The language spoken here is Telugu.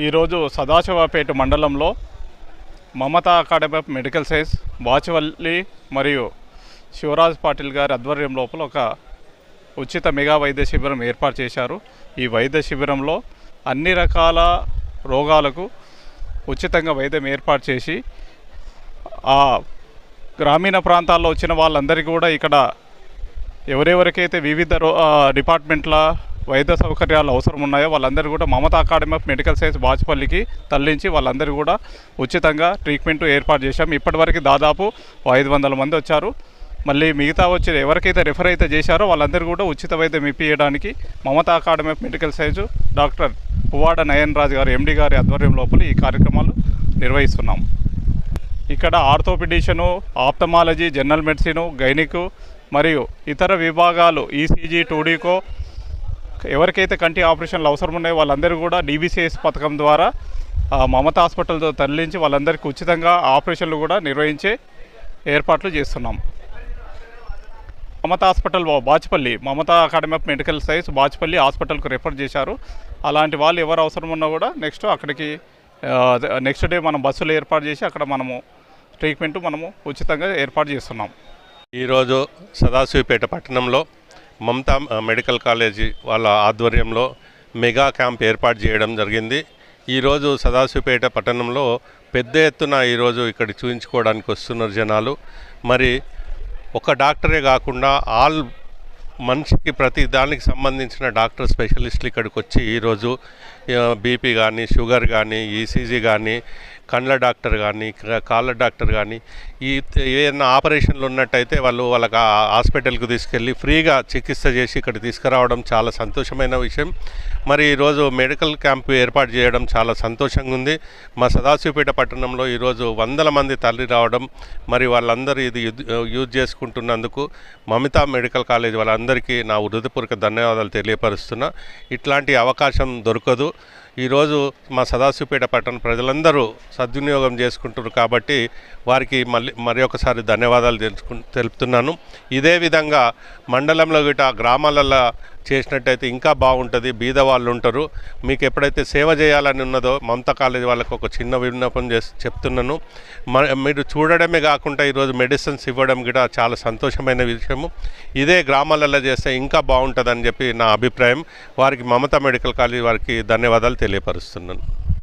ఈరోజు సదాశివపేట మండలంలో Mamata academy of medical science Bachupally మరియు శివరాజ్ పాటిల్ గారి ఆధ్వర్యం లోపల ఒక ఉచిత మెగా వైద్య శిబిరం ఏర్పాటు చేశారు. ఈ వైద్య శిబిరంలో అన్ని రకాల రోగాలకు ఉచితంగా వైద్యం ఏర్పాటు చేసి ఆ గ్రామీణ ప్రాంతాల్లో వచ్చిన వాళ్ళందరికీ కూడా ఇక్కడ ఎవరెవరికైతే వివిధ డిపార్ట్మెంట్ల వైద్య సౌకర్యాలు అవసరం ఉన్నాయో వాళ్ళందరూ కూడా Mamata academy of medical science బాచుపల్లికి తరలించి వాళ్ళందరూ కూడా ఉచితంగా ట్రీట్మెంట్ ఏర్పాటు చేశాం. ఇప్పటివరకు దాదాపు 500 మంది వచ్చారు. మళ్ళీ మిగతా వచ్చి ఎవరికైతే రిఫర్ అయితే చేశారో వాళ్ళందరూ కూడా ఉచిత వైద్యం ఇప్పించడానికి Mamata academy of medical science doctor Puvvada Nayan Raju గారు ఎండి గారి ఆధ్వర్యం లోపల ఈ కార్యక్రమాలు నిర్వహిస్తున్నాం. ఇక్కడ orthopaedician, ophthalmology, general medicine, gynaec మరియు ఇతర విభాగాలు ఈసీజీ, టూడీకో ఎవరికైతే కంటి ఆపరేషన్లు అవసరం ఉన్నాయో వాళ్ళందరూ కూడా డీబీసీఎస్ పథకం ద్వారా మమతా హాస్పిటల్తో తరలించి వాళ్ళందరికీ ఉచితంగా ఆపరేషన్లు కూడా నిర్వహించే ఏర్పాట్లు చేస్తున్నాం. Mamata hospital Bachupally, Mamata academy of medical science Bachupally హాస్పిటల్కు రెఫర్ చేశారు. అలాంటి వాళ్ళు ఎవరు అవసరం ఉన్నా కూడా నెక్స్ట్ డే మనం బస్సులు ఏర్పాటు చేసి అక్కడ మనము ట్రీట్మెంట్ ఉచితంగా ఏర్పాటు చేస్తున్నాం. ఈరోజు సదాశివపేట పట్టణంలో మమతా మెడికల్ కాలేజీ వాళ్ళ ఆధ్వర్యంలో మెగా క్యాంప్ ఏర్పాటు చేయడం జరిగింది. ఈరోజు సదాశివపేట పట్టణంలో పెద్ద ఎత్తున ఈరోజు ఇక్కడ చూపించుకోవడానికి వస్తున్నారు జనాలు. మరి ఒక డాక్టరే కాకుండా మనిషికి ప్రతి దానికి సంబంధించిన డాక్టర్ స్పెషలిస్టులు ఇక్కడికి వచ్చి ఈరోజు బీపీ కానీ, షుగర్ కానీ, ఈసీజీ కానీ, కండ్ల డాక్టర్ కానీ, కాళ్ళ డాక్టర్ కానీ ఏదైనా ఆపరేషన్లు ఉన్నట్టయితే వాళ్ళకి హాస్పిటల్కి తీసుకెళ్ళి ఫ్రీగా చికిత్స చేసి ఇక్కడ తీసుకురావడం చాలా సంతోషమైన విషయం. మరి ఈరోజు మెడికల్ క్యాంప్ ఏర్పాటు చేయడం చాలా సంతోషంగా ఉంది. మా సదాశివపేట పట్టణంలో ఈరోజు 100 మంది తరలి రావడం, మరి వాళ్ళందరూ ఇది యూజ్ చేసుకుంటున్నందుకు మమతా మెడికల్ కాలేజ్ వాళ్ళందరికీ నా హృదయపూర్వక ధన్యవాదాలు తెలియపరుస్తున్నా. ఇట్లాంటి అవకాశం దొరకదు. ఈరోజు మా సదాశివపేట పట్టణ ప్రజలందరూ సద్వినియోగం చేసుకుంటున్నారు కాబట్టి వారికి మరి ఒకసారి ధన్యవాదాలు తెలుపుతున్నాను. ఇదే విధంగా మండలంలో గిట గ్రామాలలో చేసినట్టయితే ఇంకా బాగుంటుంది. బీద వాళ్ళు ఉంటారు. మీకు ఎప్పుడైతే సేవ చేయాలని ఉన్నదో మమతా కాలేజ్ వాళ్ళకు ఒక చిన్న విన్నపం చెప్తున్నాను. మీరు చూడడమే కాకుండా ఈరోజు మెడిసిన్స్ ఇవ్వడం కూడా చాలా సంతోషమైన విషయము. ఇదే గ్రామాలలో చేస్తే ఇంకా బాగుంటుందని చెప్పి నా అభిప్రాయం. వారికి మమతా మెడికల్ కాలేజ్ వారికి ధన్యవాదాలు తెలియపరుస్తున్నాను.